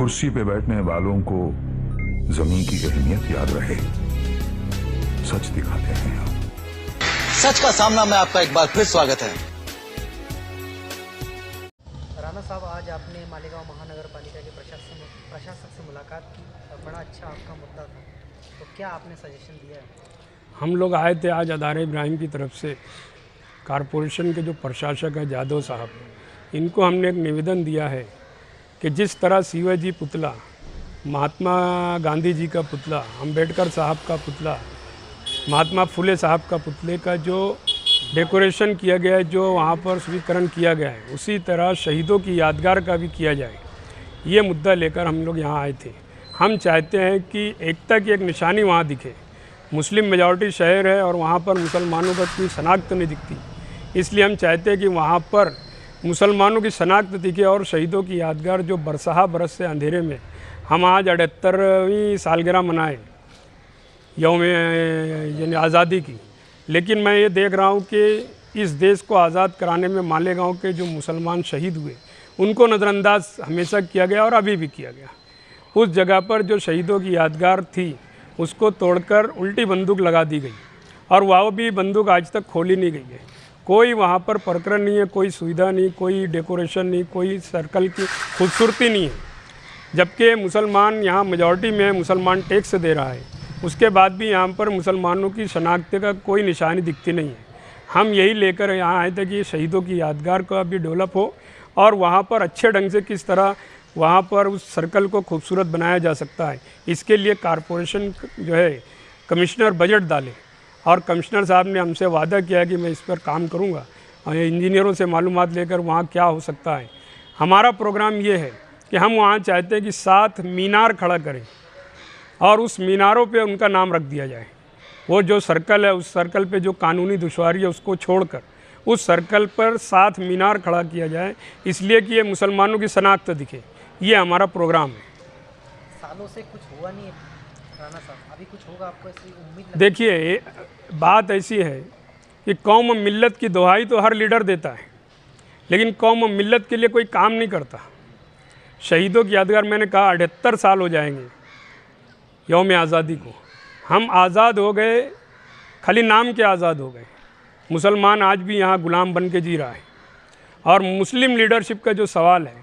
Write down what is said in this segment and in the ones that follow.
कुर्सी पे बैठने वालों को जमीन की अहमियत याद रहे, सच दिखाते हैं हम। सच का सामना में आपका एक बार फिर स्वागत है। राणा साहब, आज आपने मालेगांव महानगर पालिका के प्रशासक से मुलाकात की और बड़ा अच्छा आपका मुद्दा था, तो क्या आपने सजेशन दिया है? हम लोग आए थे आज अदारे इब्राहिम की तरफ से। कारपोरेशन के जो प्रशासक है जादव साहब, इनको हमने एक निवेदन दिया है कि जिस तरह शिवाजी पुतला, महात्मा गांधी जी का पुतला, अंबेडकर साहब का पुतला, महात्मा फुले साहब का पुतले का जो डेकोरेशन किया गया है, जो वहाँ पर स्वीकरण किया गया है, उसी तरह शहीदों की यादगार का भी किया जाए। ये मुद्दा लेकर हम लोग यहाँ आए थे। हम चाहते हैं कि एकता की एक निशानी वहाँ दिखे। मुस्लिम मेजॉरिटी शहर है और वहाँ पर मुसलमानों का कोई शनाख्त नहीं दिखती, इसलिए हम चाहते हैं कि वहाँ पर मुसलमानों की शनाख्त दिखे और शहीदों की यादगार जो बरसहा बरस से अंधेरे में हम आज 78वीं सालगिरह मनाएं यौम यानी आज़ादी की। लेकिन मैं ये देख रहा हूँ कि इस देश को आज़ाद कराने में मालेगांव के जो मुसलमान शहीद हुए उनको नज़रअंदाज हमेशा किया गया और अभी भी किया गया। उस जगह पर जो शहीदों की यादगार थी उसको तोड़कर उल्टी बंदूक लगा दी गई और वह भी बंदूक आज तक खोली नहीं गई है। कोई वहाँ पर प्रकरण नहीं है, कोई सुविधा नहीं, कोई डेकोरेशन नहीं, कोई सर्कल की खूबसूरती नहीं है। जबकि मुसलमान यहाँ मेजॉरिटी में है, मुसलमान टैक्स दे रहा है, उसके बाद भी यहाँ पर मुसलमानों की शनाख्त का कोई निशानी दिखती नहीं है। हम यही लेकर यहाँ आए थे कि शहीदों की यादगार का भी डेवलप हो और वहाँ पर अच्छे ढंग से किस तरह वहाँ पर उस सर्कल को खूबसूरत बनाया जा सकता है, इसके लिए कारपोरेशन जो है कमिश्नर बजट डाले और कमिश्नर साहब ने हमसे वादा किया कि मैं इस पर काम करूँगा और इंजीनियरों से मालूमात लेकर वहाँ क्या हो सकता है। हमारा प्रोग्राम ये है कि हम वहाँ चाहते हैं कि 7 मीनार खड़ा करें और उस मीनारों पे उनका नाम रख दिया जाए। वो जो सर्कल है उस सर्कल पे जो कानूनी दुश्वारी है उसको छोड़कर उस सर्कल पर 7 मीनार खड़ा किया जाए, इसलिए कि ये मुसलमानों की शनाख्त दिखे। ये हमारा प्रोग्राम है। सालों से कुछ हुआ नहीं है राणा साहब, अभी कुछ होगा, आपको ऐसी उम्मीद? देखिए, बात ऐसी है कि कौम मिल्लत की दुहाई तो हर लीडर देता है, लेकिन कौम मिल्लत के लिए कोई काम नहीं करता। शहीदों की यादगार, मैंने कहा 78 साल हो जाएंगे यौम आज़ादी को। हम आज़ाद हो गए, खाली नाम के आज़ाद हो गए। मुसलमान आज भी यहाँ गुलाम बन के जी रहा है। और मुस्लिम लीडरशिप का जो सवाल है,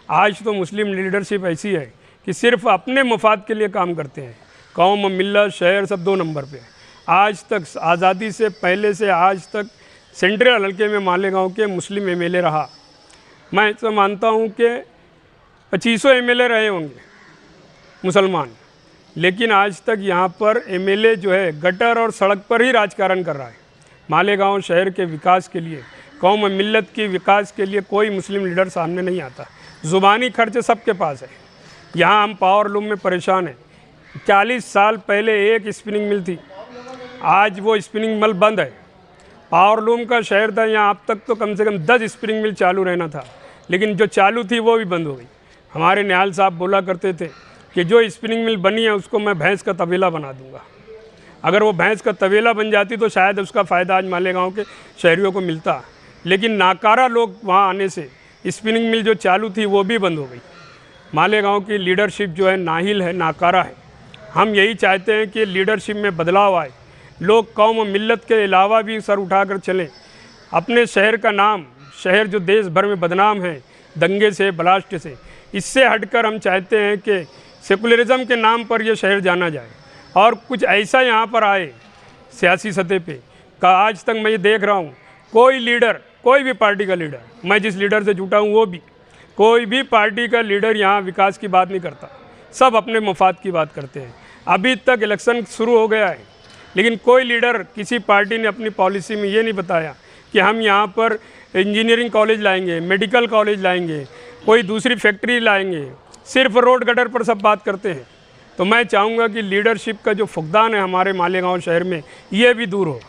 आज तो मुस्लिम लीडरशिप ऐसी है कि सिर्फ अपने मफाद के लिए काम करते हैं। कौम, मिल्लत, शहर सब 2 नंबर पे। आज तक आज़ादी से पहले से आज तक सेंट्रल हल्के में मालेगांव के मुस्लिम एमएलए रहा। मैं तो मानता हूँ कि 2500 एमएलए रहे होंगे मुसलमान, लेकिन आज तक यहाँ पर एमएलए जो है गटर और सड़क पर ही राजकारण कर रहा है। मालेगांव शहर के विकास के लिए, कौम मिल्लत की विकास के लिए कोई मुस्लिम लीडर सामने नहीं आता। ज़ुबानी खर्च सबके पास है। यहाँ हम पावर लूम में परेशान हैं। 40 साल पहले एक स्पिनिंग मिल थी, आज वो स्पिनिंग मिल बंद है। पावर लूम का शहर था यहाँ, अब तक तो कम से कम 10 स्पिनिंग मिल चालू रहना था, लेकिन जो चालू थी वो भी बंद हो गई। हमारे निहाल साहब बोला करते थे कि जो स्पिनिंग मिल बनी है उसको मैं भैंस का तबेला बना दूंगा। अगर वो भैंस का तबेला बन जाती तो शायद उसका फ़ायदा आज मालेगांव के शहरियों को मिलता, लेकिन नाकारा लोग वहाँ आने से स्पिनिंग मिल जो चालू थी वो भी बंद हो गई। मालेगांव की लीडरशिप जो है नाहिल है, नाकारा है। हम यही चाहते हैं कि लीडरशिप में बदलाव आए, लोग कौम मिल्लत के अलावा भी सर उठाकर चलें। अपने शहर का नाम, शहर जो देश भर में बदनाम है दंगे से, ब्लास्ट से, इससे हटकर हम चाहते हैं कि सेकुलरिज्म के नाम पर यह शहर जाना जाए और कुछ ऐसा यहाँ पर आए सियासी सतह पे का। आज तक मैं ये देख रहा हूँ कोई लीडर, कोई भी पार्टी का लीडर, मैं जिस लीडर से जुटा हूँ वो भी, कोई भी पार्टी का लीडर यहाँ विकास की बात नहीं करता, सब अपने मफाद की बात करते हैं। अभी तक इलेक्शन शुरू हो गया है, लेकिन कोई लीडर, किसी पार्टी ने अपनी पॉलिसी में ये नहीं बताया कि हम यहाँ पर इंजीनियरिंग कॉलेज लाएंगे, मेडिकल कॉलेज लाएंगे, कोई दूसरी फैक्ट्री लाएंगे। सिर्फ रोड गटर पर सब बात करते हैं। तो मैं चाहूँगा कि लीडरशिप का जो फुकदान है हमारे मालेगांव शहर में, ये भी दूर हो।